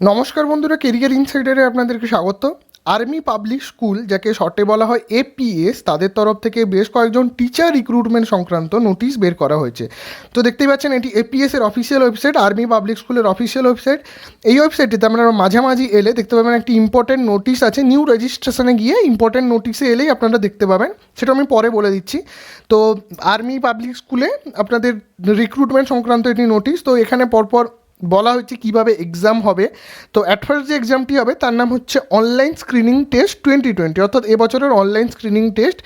নমস্কার বন্ধুরা, কেরিয়ার ইনসাইডারে আপনাদেরকে স্বাগত। আর্মি পাবলিক স্কুল, যাকে শর্টে বলা হয় এপিএস, তাদের তরফ থেকে বেশ কয়েকজন টিচার রিক্রুটমেন্ট সংক্রান্ত নোটিশ বের করা হয়েছে। তো দেখতেই পাচ্ছেন, এটি এপিএস এর অফিসিয়াল ওয়েবসাইট, আর্মি পাবলিক স্কুলের অফিসিয়াল ওয়েবসাইট। এই ওয়েবসাইটটিতে আপনারা মাঝামাঝি এলে দেখতে পাবেন একটি ইম্পর্টেন্ট নোটিশ আছে। নিউ রেজিস্ট্রেশনে গিয়ে ইম্পর্টেন্ট নোটিশে এলেই আপনারা দেখতে পাবেন, সেটা আমি পরে বলে দিচ্ছি। তো আর্মি পাবলিক স্কুলে আপনাদের রিক্রুটমেন্ট সংক্রান্ত এটি নোটিশ। তো এখানে পরপর বলা হচ্ছে কীভাবে এক্সাম হবে। তো অ্যাট ফার্স্ট যে এক্সামটি হবে তার নাম হচ্ছে অনলাইন স্ক্রিনিং টেস্ট 2020, অর্থাৎ এবছরের অনলাইন স্ক্রিনিং টেস্ট,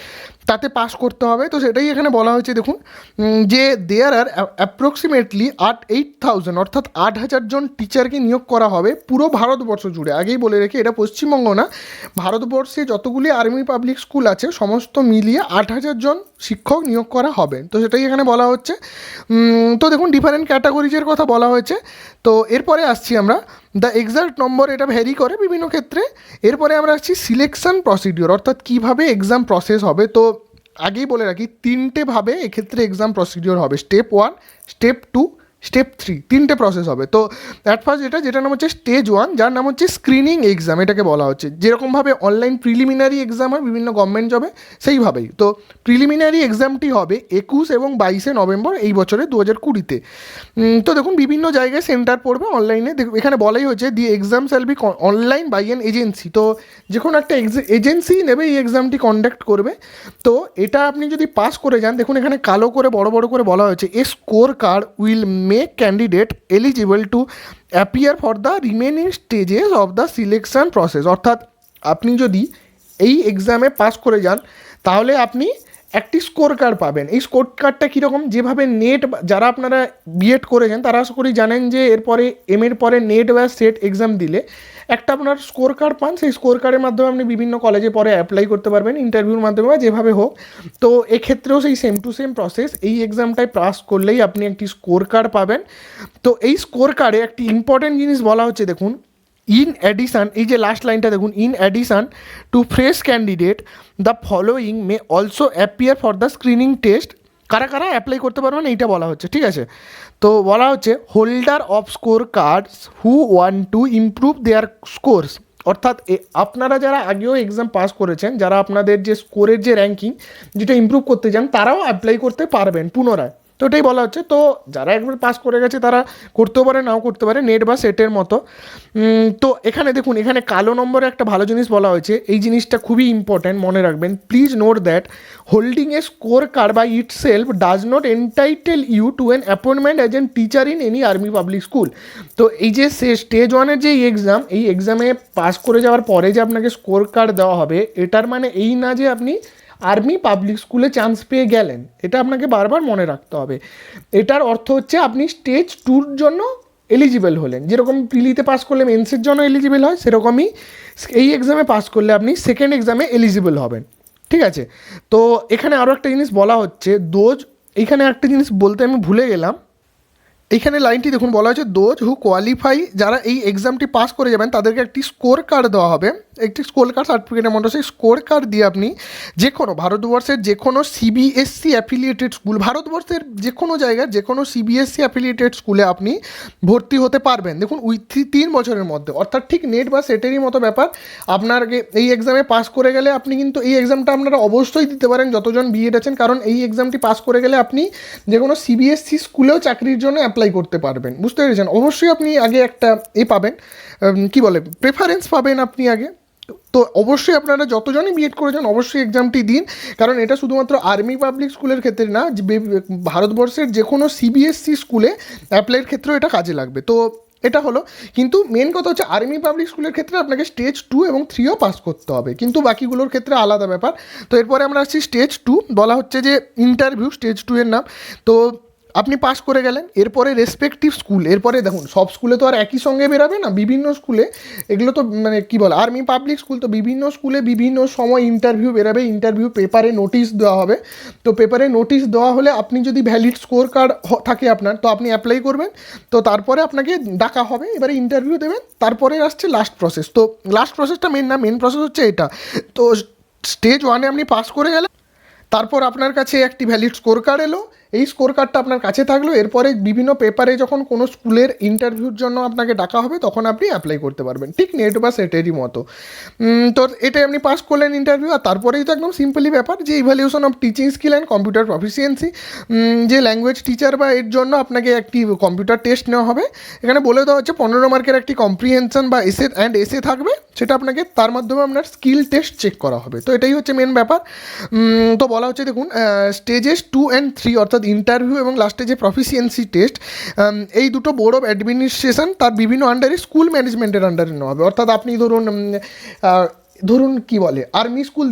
তাতে পাস করতে হবে। তো সেটাই এখানে বলা হয়েছে। দেখুন যে দেয়ার আর অ্যাপ্রক্সিমেটলি 8,000 অর্থাৎ 8,000 জন টিচারকে নিয়োগ করা হবে পুরো ভারতবর্ষ জুড়ে। আগেই বলে রেখে, এটা পশ্চিমবঙ্গ না, ভারতবর্ষে যতগুলি আর্মি পাবলিক স্কুল আছে সমস্ত মিলিয়ে 8,000 জন শিক্ষক নিয়োগ করা হবে। তো সেটাই এখানে বলা হচ্ছে। তো দেখুন, ডিফারেন্ট ক্যাটাগরিজের কথা বলা হয়েছে। তো এরপরে আসছি আমরা, দ্য এক্সাক্ট নম্বর এটা ভ্যারি করে বিভিন্ন ক্ষেত্রে। এরপরে আমরা আসছি সিলেকশন প্রসিডিওর, অর্থাৎ কীভাবে এক্সাম প্রসেস হবে। তো আগেই বলে রাখি, তিনটে ভাবে এক্ষেত্রে এক্সাম প্রসিডিওর হবে। স্টেপ 1, স্টেপ 2, স্টেপ 3, তিনটে প্রসেস হবে। তো অ্যাট ফার্স্ট যেটার নাম হচ্ছে স্টেজ 1, যার নাম হচ্ছে স্ক্রিনিং এক্সাম, এটাকে বলা হচ্ছে। যেরকমভাবে অনলাইন প্রিলিমিনারি এক্সাম হয় বিভিন্ন গভর্নমেন্ট জবে, সেইভাবেই। তো প্রিলিমিনারি এক্সামটি হবে 21 এবং 22 নভেম্বর এই বছরে 2020-তে। তো দেখুন, বিভিন্ন জায়গায় সেন্টার পড়বে অনলাইনে। এখানে বলাই হয়েছে the exam shall be online by an agency. তো যে কোনো একটা এজেন্সি নেবে এই এক্সামটি কন্ডাক্ট করবে। তো এটা আপনি যদি পাস করে যান, দেখুন এখানে কালো করে বড় বড় করে বলা হয়েছে, a score card will make candidate eligible to appear for the remaining stages of the selection process. অর্থাৎ আপনি যদি এই এক্সামে পাস করে যান তাহলে আপনি একটি স্কোর কার্ড পাবেন। এই স্কোর কার্ডটা কীরকম, যেভাবে নেট, যারা আপনারা বিএড করেছেন তারা আশা করি জানেন যে এরপরে এর পরে নেট বা সেট এক্সাম দিলে একটা আপনার স্কোর কার্ড পান। সেই স্কোর কার্ডের মাধ্যমে আপনি বিভিন্ন কলেজে পরে অ্যাপ্লাই করতে পারবেন, ইন্টারভিউর মাধ্যমে বা যেভাবে হোক। তো এক্ষেত্রেও সেই সেম টু সেম প্রসেস। এই এক্সামটায় পাস করলেই আপনি একটি স্কোর কার্ড পাবেন। তো এই স্কোর কার্ডে একটি ইম্পর্টেন্ট জিনিস বলা হচ্ছে, দেখুন, ইন অ্যাডিশান, এই যে লাস্ট লাইনটা দেখুন, in addition to fresh candidate the following may also appear for the screening test. কারা কারা অ্যাপ্লাই করতে পারবেন এইটা বলা হচ্ছে, ঠিক আছে। তো বলা হচ্ছে holder off score cards who want to improve there scores. অর্থাৎ আপনারা যারা আগেও এক্সাম পাস করেছেন, যারা আপনাদের যে স্কোরের যে র্যাঙ্কিং যেটা ইমপ্রুভ করতে চান, তারাও অ্যাপ্লাই করতে পারবেন পুনরায়। তো এটাই বলা হচ্ছে। তো যারা একবার পাস করে গেছে তারা করতেও পারে, নাও করতে পারে, নেট বা সেটের মতো। তো এখানে দেখুন, এখানে কালো নম্বরে একটা ভালো জিনিস বলা হয়েছে। এই জিনিসটা খুবই ইম্পর্ট্যান্ট, মনে রাখবেন। Please note that holding a score card by itself does not entitle you to an appointment as an teacher in any army public school. তো এই যে স্টেজ 1-এর যে এক্সাম, এই এক্সামে পাস করে যাওয়ার পরে যে আপনাকে স্কোর কার্ড দেওয়া হবে, এটার মানে এই না যে আপনি আর্মি পাবলিক স্কুলে চান্স পেয়ে গেলেন। এটা আপনাকে বারবার মনে রাখতে হবে। এটার অর্থ হচ্ছে আপনি স্টেজ 2-র জন্য এলিজিবল হলেন। যেরকম প্রিলিতে পাস করলে মেন্সের জন্য এলিজিবল হয়, সেরকমই এই এক্সামে পাস করলে আপনি সেকেন্ড এক্সামে এলিজিবল হবেন, ঠিক আছে। তো এখানে আরও একটা জিনিস বলা হচ্ছে, এইখানে একটা জিনিস বলতে আমি ভুলে গেলাম। এইখানে লাইনটি দেখুন, বলা হয়েছে দোজ হু কোয়ালিফাই, যারা এই এক্সামটি পাস করে যাবেন তাদেরকে একটি স্কোর কার্ড দেওয়া হবে, একটি স্কোর কার্ড সার্টিফিকেটের মতো। সেই স্কোর কার্ড দিয়ে আপনি যে কোনো ভারতবর্ষের যে কোনো সিবিএসসি অ্যাফিলিয়েটেড স্কুল, ভারতবর্ষের যে কোনো জায়গার যে কোনো সিবিএসসি অ্যাফিলিয়েটেড স্কুলে আপনি ভর্তি হতে পারবেন। দেখুন, উইথ 3 বছরের মধ্যে, অর্থাৎ ঠিক নেট বা সেটেরই মতো ব্যাপার। আপনাকে এই এক্সামে পাস করে গেলে আপনি কিন্তু এই এক্সামটা আপনারা অবশ্যই দিতে পারেন যতজন বিএড আছেন, কারণ এই এক্সামটি পাস করে গেলে আপনি যে কোনো সিবিএসসি স্কুলেও চাকরির জন্য অ্যাপ্লাই করতে পারবেন। বুঝতে পেরেছেন? অবশ্যই আপনি আগে একটা পাবেন, কি বলে, প্রেফারেন্স পাবেন আপনি আগে। তো অবশ্যই আপনারা যতজনই বিএড করেছেন অবশ্যই এক্সামটি দিন, কারণ এটা শুধুমাত্র আর্মি পাবলিক স্কুলের ক্ষেত্রে না, ভারতবর্ষের যে কোনো সিবিএসসি স্কুলে অ্যাপ্লাইয়ের ক্ষেত্রেও এটা কাজে লাগবে। তো এটা হলো, কিন্তু মেন কথা হচ্ছে আর্মি পাবলিক স্কুলের ক্ষেত্রে আপনাকে স্টেজ 2 এবং 3ও পাস করতে হবে, কিন্তু বাকিগুলোর ক্ষেত্রে আলাদা ব্যাপার। তো এরপরে আমরা আসছি স্টেজ 2, বলা হচ্ছে যে ইন্টারভিউ, স্টেজ 2 এর নাম। তো আপনি পাস করে গেলেন, এরপরে রেসপেক্টিভ স্কুল, এরপরে দেখুন সব স্কুলে তো আর একই সঙ্গে বেরাবে না, বিভিন্ন স্কুলে, এগুলো তো মানে কী বলে আর্মি পাবলিক স্কুল, তো বিভিন্ন স্কুলে বিভিন্ন সময় ইন্টারভিউ বেরাবে, ইন্টারভিউ পেপারে নোটিশ দেওয়া হবে। তো পেপারে নোটিশ দেওয়া হলে আপনি যদি ভ্যালিড স্কোর কার্ড থাকে আপনার, তো আপনি অ্যাপ্লাই করবেন। তো তারপরে আপনাকে ডাকা হবে, এবারে ইন্টারভিউ দেবেন, তারপরে আসছে লাস্ট প্রসেস। তো লাস্ট প্রসেসটা মেন না, মেন প্রসেস হচ্ছে এটা। তো স্টেজ 1-এ আপনি পাস করে গেলেন, তারপর আপনার কাছে একটি ভ্যালিড স্কোর কার্ড এলো, এই স্কোর কার্ডটা আপনার কাছে থাকলো, এরপরে বিভিন্ন পেপারে যখন কোনো স্কুলের ইন্টারভিউর জন্য আপনাকে ডাকা হবে তখন আপনি অ্যাপ্লাই করতে পারবেন, ঠিক নেট বা সেটেরই মতো। তো এটাই আপনি পাস করলেন ইন্টারভিউ, আর তারপরেই তো একদম সিম্পলি ব্যাপার যে evaluation of teaching skill and computer proficiency, যে ল্যাঙ্গুয়েজ টিচার বা এর জন্য আপনাকে একটি কম্পিউটার টেস্ট নেওয়া হবে। এখানে বলে দেওয়া হচ্ছে 15 মার্কের একটি কম্প্রিহেনশন বা এসে থাকবে, সেটা আপনাকে তার মাধ্যমে আপনার স্কিল টেস্ট চেক করা হবে। তো এটাই হচ্ছে মেন ব্যাপার। তো বলা হচ্ছে দেখুন স্টেজেস 2 and 3 অর্থাৎ ইন্টারভিউ এবং লাস্টে যে প্রফিসিয়েন্সি টেস্ট, এই দুটো বোর্ড অফ অ্যাডমিনিস্ট্রেশন তার বিভিন্ন আন্ডারে স্কুল ম্যানেজমেন্টের আন্ডারে নেওয়া হবে। অর্থাৎ আপনি ধরুন কি বলে আর্মি স্কুল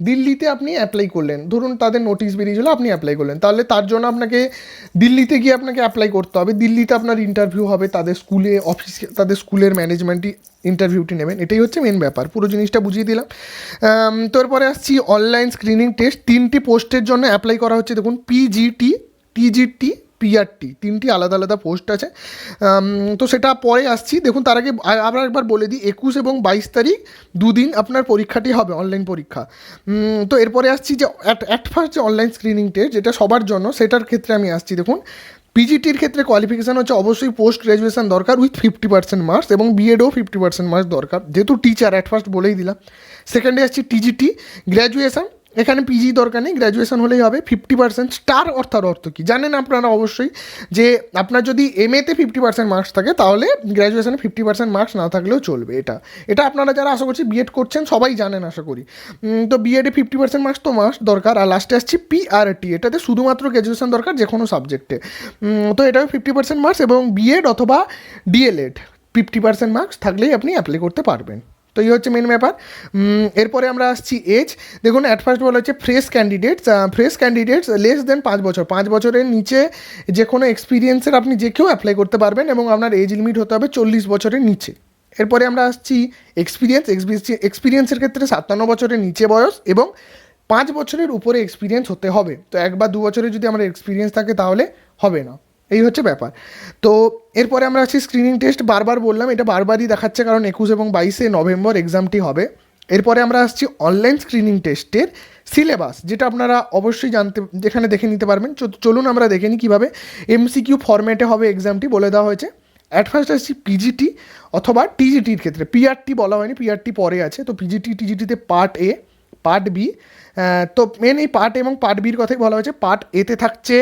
দিল্লিতে আপনি অ্যাপ্লাই করলেন, ধরুন তাদের নোটিশ বেরিয়েছিল আপনি অ্যাপ্লাই করলেন, তাহলে তার জন্য আপনাকে দিল্লিতে গিয়ে আপনাকে অ্যাপ্লাই করতে হবে, দিল্লিতে আপনার ইন্টারভিউ হবে, তাদের স্কুলে অফিসে তাদের স্কুলের ম্যানেজমেন্টই ইন্টারভিউটি নেবেন। এটাই হচ্ছে মেন ব্যাপার, পুরো জিনিসটা বুঝিয়ে দিলাম। তো এরপরে আসছি অনলাইন স্ক্রিনিং টেস্ট, 3টি পোস্টের জন্য অ্যাপ্লাই করা হচ্ছে দেখুন, পিজিটি, টিজিটি, পিআরটি, 3টি আলাদা আলাদা পোস্ট আছে। তো সেটা পরে আসছি। দেখুন তার আগে আবার একবার বলে দিই, 21 এবং 22 তারিখ দুদিন আপনার পরীক্ষাটি হবে, অনলাইন পরীক্ষা। তো এরপরে আসছি যে অ্যাট ফার্স্ট যে অনলাইন স্ক্রিনিং টেস্ট যেটা সবার জন্য, সেটার ক্ষেত্রে আমি আসছি। দেখুন পিজিটির ক্ষেত্রে কোয়ালিফিকেশান হচ্ছে অবশ্যই পোস্ট গ্র্যাজুয়েশন দরকার উইথ 50% মার্কস, এবং বিএডও 50% মার্কস দরকার, যেহেতু টিচার অ্যাট ফার্স্ট বলেই দিলাম। সেকেন্ডে আসছি টিজিটি, গ্র্যাজুয়েশন, এখানে পিজি দরকার নেই, গ্র্যাজুয়েশন হলেই হবে। 50% স্টার অর্থাৎ অর্থ কী জানেন আপনারা অবশ্যই, যে আপনার যদি এমএতে 50% মার্কস থাকে তাহলে গ্র্যাজুয়েশনে 50% মার্কস না থাকলেও চলবে। এটা আপনারা যারা আশা করছি বিএড করছেন সবাই জানেন আশা করি। তো বিএডে 50% মার্কস তো মার্কস দরকার। আর লাস্টে আসছি পিআরটি, এটাতে শুধুমাত্র গ্র্যাজুয়েশন দরকার যে কোনো সাবজেক্টে। তো এটাও 50% মার্কস, এবং বিএড অথবা ডিএলএড 50% মার্কস থাকলেই আপনি অ্যাপ্লাই করতে পারবেন। তো এই হচ্ছে মেন ব্যাপার। এরপরে আমরা আসছি এজ। দেখুন অ্যাট ফার্স্ট বলা হচ্ছে ফ্রেশ ক্যান্ডিডেটস লেস দেন 5 বছর, 5 বছরের নিচে যে কোনো এক্সপিরিয়েন্সের আপনি যে কেউ অ্যাপ্লাই করতে পারবেন, এবং আপনার এজ লিমিট হতে হবে 40 বছরের নিচে। এরপরে আমরা আসছি এক্সপিরিয়েন্সের ক্ষেত্রে 57 বছরের নিচে বয়স এবং 5 বছরের উপরে এক্সপিরিয়েন্স হতে হবে। তো 1 বা 2 বছরের যদি আমার এক্সপিরিয়েন্স থাকে তাহলে হবে না, এই হচ্ছে ব্যাপার। তো এরপরে আমরা আছি স্ক্রিনিং টেস্ট, বারবার বললাম এটা বারবারই দেখাচ্ছে কারণ 21 এবং 22 নভেম্বর এক্সামটি হবে। এরপরে আমরা আসছি অনলাইন স্ক্রিনিং টেস্টের সিলেবাস, যেটা আপনারা অবশ্যই যেখানে দেখে নিতে পারবেন। চলুন আমরা দেখে নিই কীভাবে এমসিকিউ ফরম্যাটে হবে এক্সামটি, বলে দেওয়া হয়েছে। অ্যাট ফার্স্ট আসছি পিজিটি অথবা টিজিটির ক্ষেত্রে, পিআরটি বলা হয়নি, পিআরটি পরে আছে। তো টিজিটিতে পার্ট এ, পার্ট বি। তো মেন এই পার্ট এবং পার্ট বির কথাই বলা হয়েছে। পার্ট এতে থাকছে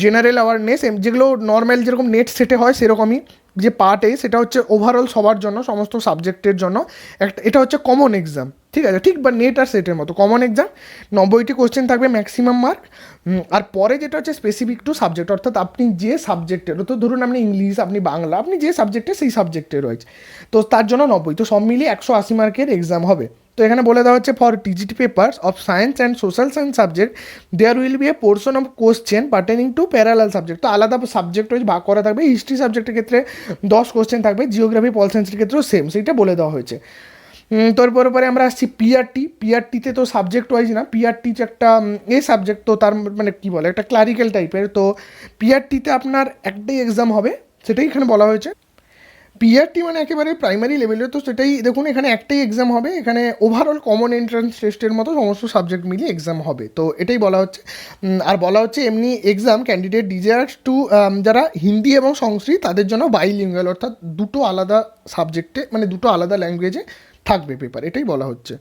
জেনারেল অ্যাওয়ারনেস, যেগুলো নর্মাল যেরকম নেট সেটে হয় সেরকমই। যে পার্ট এ সেটা হচ্ছে ওভারঅল সবার জন্য, সমস্ত সাবজেক্টের জন্য এটা হচ্ছে কমন এক্সাম, ঠিক আছে, ঠিক বা নেট আর সেটের মতো কমন এক্সাম। 90টি কোশ্চেন থাকবে ম্যাক্সিমাম মার্ক। আর পরে যেটা হচ্ছে স্পেসিফিক টু সাবজেক্ট, অর্থাৎ আপনি যে সাবজেক্টের, তো ধরুন আপনি ইংলিশ, আপনি বাংলা, আপনি যে সাবজেক্টে সেই সাবজেক্টে রয়েছে, তো তার জন্য 90। তো সব মিলিয়ে 180 মার্কের এক্সাম হবে। তো এখানে বলে দেওয়া হচ্ছে for TGT papers of science and social science subject there will be a portion of question pertaining to parallel subject. তো আলাদা সাবজেক্ট ওয়াইজ ভাগ করা থাকবে। হিস্ট্রি সাবজেক্টের ক্ষেত্রে 10 কোশ্চেন থাকবে, জিওগ্রাফি পল সায়েন্সের ক্ষেত্রেও সেম, সেইটা বলে দেওয়া হয়েছে। তারপরে পরে আমরা আসছি পিআরটিতে তো সাবজেক্ট ওয়াইজ না, পিআরটি যে একটা সাবজেক্ট, তো তার মানে কী বলে একটা ক্লারিক্যাল টাইপের। তো পিআরটিতে আপনার একটাই এক্সাম হবে, সেটাই এখানে বলা হয়েছে। পিআরটি মানে একেবারে প্রাইমারি লেভেলের, তো সেটাই দেখুন এখানে একটাই এক্সাম হবে। এখানে ওভারঅল কমন এন্ট্রান্স টেস্টের মতো সমস্ত সাবজেক্ট মিলিয়ে এক্সাম হবে, তো এটাই বলা হচ্ছে। আর বলা হচ্ছে এমনি এক্সাম ক্যান্ডিডেট ডিজায়ার্স টু, যারা হিন্দি এবং সংস্কৃত তাদের জন্য বাইলিঙ্গুয়াল, অর্থাৎ দুটো আলাদা সাবজেক্টে মানে দুটো আলাদা ল্যাঙ্গুয়েজে থাকবে পেপার, এটাই বলা হচ্ছে।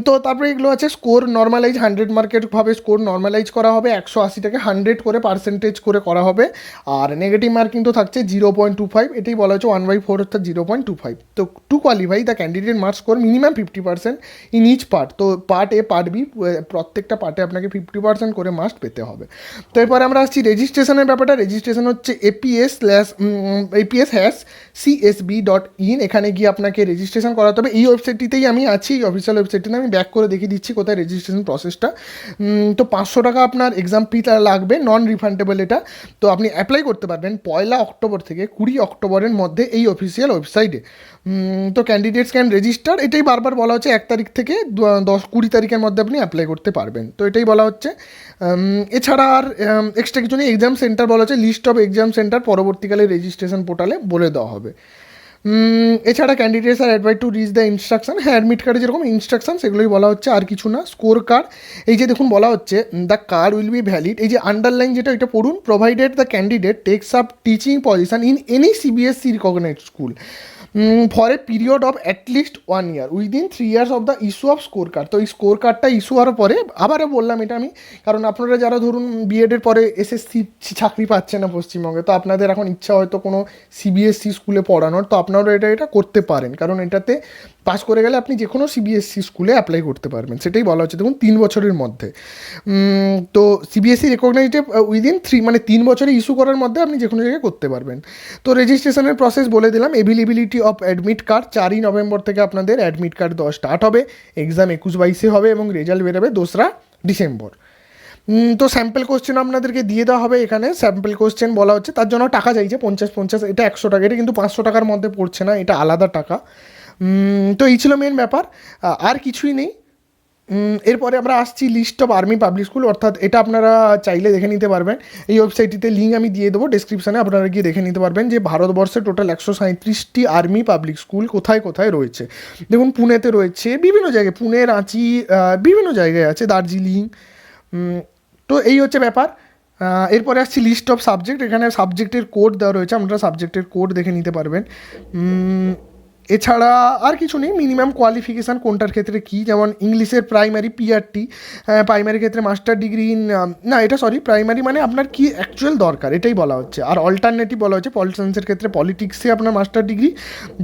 তো তারপরে এগুলো আছে স্কোর নর্মালাইজ, 100 মার্কের ভাবে স্কোর নর্মালাইজ করা হবে, 180টাকে 100 করে পার্সেন্টেজ করে করা হবে। আর নেগেটিভ মার্ক কিন্তু থাকছে 0.25, এটাই বলা হচ্ছে 1/4 অর্থাৎ 0.25। তো to qualify the candidate mark score minimum 50% in each part. তো পার্ট এ পার্ট বি প্রত্যেকটা পার্টে আপনাকে 50% করে মার্কস পেতে হবে। তো এরপরে আমরা আসছি রেজিস্ট্রেশনের ব্যাপারটা। রেজিস্ট্রেশন হচ্ছে APS/CSB.in, এখানে গিয়ে আপনাকে রেজিস্ট্রেশন করাতে হবে। এই ওয়েবসাইটটিতেই আমি আছি, এই অফিসিয়াল ওয়েবসাইটটিতে আমি ব্যাক করে দেখিয়ে দিচ্ছি কোথায় রেজিস্ট্রেশন প্রসেসটা। তো 500 টাকা আপনার এক্সাম ফি লাগবে, নন রিফান্ডেবল এটা। তো আপনি অ্যাপ্লাই করতে পারবেন 1 অক্টোবর থেকে 20 অক্টোবরের মধ্যে এই অফিসিয়াল ওয়েবসাইটে। তো ক্যান্ডিডেটস ক্যান রেজিস্টার, এটাই বারবার বলা হচ্ছে 1 তারিখ থেকে 20 তারিখের মধ্যে আপনি অ্যাপ্লাই করতে পারবেন, তো এটাই বলা হচ্ছে। এছাড়া আর এক্সট্রা কিছু নেই। এক্সাম সেন্টার বলা হচ্ছে লিস্ট অফ এক্সাম সেন্টার পরবর্তীকালে রেজিস্ট্রেশন পোর্টালে বলে দেওয়া হবে। এছাড়া candidates are advice to reach the instruction, হ্যাঁ অ্যাডমিট কার্ডে যেরকম ইনস্ট্রাকশন সেগুলোই বলা হচ্ছে, আর কিছু না। স্কোর কার্ড, এই যে দেখুন বলা হচ্ছে the card will be valid, এই যে আন্ডারলাইন যেটা এটা পড়ুন, provided the candidate takes up teaching position in any CBSE recognized school for a period of at least 1 year within 3 years of the issue of score card. তো এই score কার্ডটা issue হওয়ার পরে, আবারও বললাম এটা আমি, কারণ আপনারা যারা ধরুন বিএডের পরে এসএসসি চাকরি পাচ্ছেন না পশ্চিমবঙ্গে, তো আপনাদের এখন ইচ্ছা হয়তো কোনো সিবিএসসি স্কুলে পড়ানোর, তো আপনারা এটা করতে পারেন, কারণ এটাতে পাস করে গেলে আপনি যে কোনো সিবিএসসি স্কুলে অ্যাপ্লাই করতে পারবেন, সেটাই বলা হচ্ছে দেখুন 3 বছরের মধ্যে। তো সিবিএসসি রেকগনাইজড উইদিন 3, মানে 3 বছরে ইস্যু করার মধ্যে আপনি যে কোনো জায়গায় করতে পারবেন। তো রেজিস্ট্রেশনের প্রসেস বলে দিলাম। Availability of admit card 4ই November থেকে আপনাদের অ্যাডমিট কার্ড দেওয়া স্টার্ট হবে, এক্সাম 21-22-এ হবে এবং রেজাল্ট বেরোবে 2রা ডিসেম্বর। তো স্যাম্পল কোশ্চেন আপনাদেরকে দিয়ে দেওয়া হবে, এখানে স্যাম্পল কোশ্চেন বলা হচ্ছে, তার জন্য টাকা চাইছে 50, এটা 100 টাকা, এটা কিন্তু 500 টাকার মধ্যে পড়ছে না, এটা আলাদা টাকা। তো এই ছিল মেন ব্যাপার, আর কিছুই নেই। এরপরে আমরা আসছি list of army public school, অর্থাৎ এটা আপনারা চাইলে দেখে নিতে পারবেন, এই ওয়েবসাইটটিতে লিঙ্ক আমি দিয়ে দেবো ডেসক্রিপশানে, আপনারা গিয়ে দেখে নিতে পারবেন যে ভারতবর্ষে টোটাল 137টি আর্মি পাবলিক স্কুল কোথায় কোথায় রয়েছে। দেখুন পুনেতে রয়েছে, বিভিন্ন জায়গায়, পুনে, রাঁচি, বিভিন্ন জায়গায় আছে, দার্জিলিং। তো এই হচ্ছে ব্যাপার। এরপরে আসছি লিস্ট অফ সাবজেক্ট, এখানে সাবজেক্টের কোড দেওয়া রয়েছে, আপনারা সাবজেক্টের কোড দেখে নিতে পারবেন। এছাড়া আর কিছু নেই, মিনিমাম কোয়ালিফিকেশান কোনটার ক্ষেত্রে কী, যেমন ইংলিশের প্রাইমারি পিআরটি, প্রাইমারি ক্ষেত্রে মাস্টার ডিগ্রি ইন, না এটা সরি প্রাইমারি মানে আপনার কি অ্যাকচুয়াল দরকার এটাই বলা হচ্ছে, আর অল্টারনেটিভ বলা হচ্ছে পল সায়েন্সের ক্ষেত্রে পলিটিক্সে আপনার মাস্টার ডিগ্রি,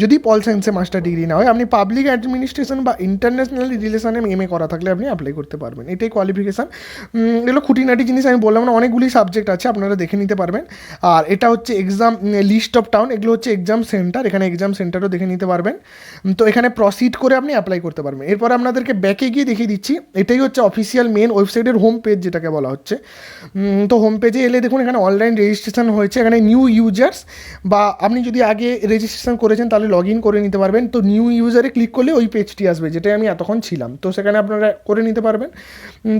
যদি পল সায়েন্সে মাস্টার ডিগ্রি না হয়, আপনি পাবলিক অ্যাডমিনিস্ট্রেশন বা ইন্টারন্যাশনাল রিলেশনে এমএ করা থাকলে আপনি অ্যাপ্লাই করতে পারবেন, এটাই কোয়ালিফিকেশান। এগুলো খুঁটিনাটি জিনিস আমি বললাম না, অনেকগুলি সাবজেক্ট আছে, আপনারা দেখে নিতে পারবেন। আর এটা হচ্ছে এক্সাম লিস্ট অফ টাউন, এগুলো হচ্ছে এক্সাম সেন্টার, এখানে এক্সাম সেন্টারও দেখে নিতে পারবেন। তো এখানে প্রসিড করে আপনি অ্যাপ্লাই করতে পারবেন। এরপর আপনাদেরকে ব্যাকে গিয়ে দেখিয়ে দিচ্ছি, এটাই হচ্ছে অফিসিয়াল মেন ওয়েবসাইটের হোম পেজ যেটাকে বলা হচ্ছে। তো হোম পেজে এলে দেখুন এখানে অনলাইন রেজিস্ট্রেশন হয়েছে, এখানে নিউ ইউজার্স, বা আপনি যদি আগে রেজিস্ট্রেশন করেছেন তাহলে লগ ইন করে নিতে পারবেন। তো নিউ ইউজারে ক্লিক করলে ওই পেজটি আসবে যেটাই আমি এতক্ষণ ছিলাম, তো সেখানে আপনারা করে নিতে পারবেন।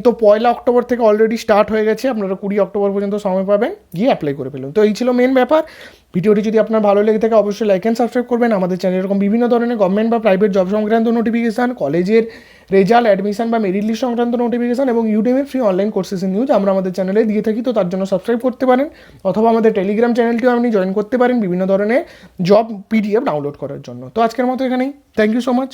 তো 1 অক্টোবর থেকে অলরেডি স্টার্ট হয়ে গেছে, আপনারা 20 অক্টোবর পর্যন্ত সময় পাবেন, গিয়ে অ্যাপ্লাই করে ফেলুন। তো এই ছিল মেন ব্যাপার। ভিডিওটি যদি আপনার ভালো লেগে থাকে অবশ্যই লাইক অ্যান্ড সাবস্ক্রাইব করবেন। আমাদের চ্যানেলে এরকম বিভিন্ন ধরনের গভর্নমেন্ট বা প্রাইভেট জব সংক্রান্ত নোটিফিকেশান, কলেজের রেজাল্ট, অ্যাডমিশন বা মেরিট লিস্ট সংক্রান্ত নোটিফিকেশান এবং ইউটিউবের ফ্রি অনলাইন কোর্সেসের নিউজ আমরা আমাদের চ্যানেলে দিয়ে থাকি। তো তার জন্য সাবস্ক্রাইব করতে পারেন, অথবা আমাদের টেলিগ্রাম চ্যানেলটিও আপনি জয়েন করতে পারেন বিভিন্ন ধরনের জব পিডিএফ ডাউনলোড করার জন্য। তো আজকের মতো এখানেই, থ্যাংক ইউ সো মাচ।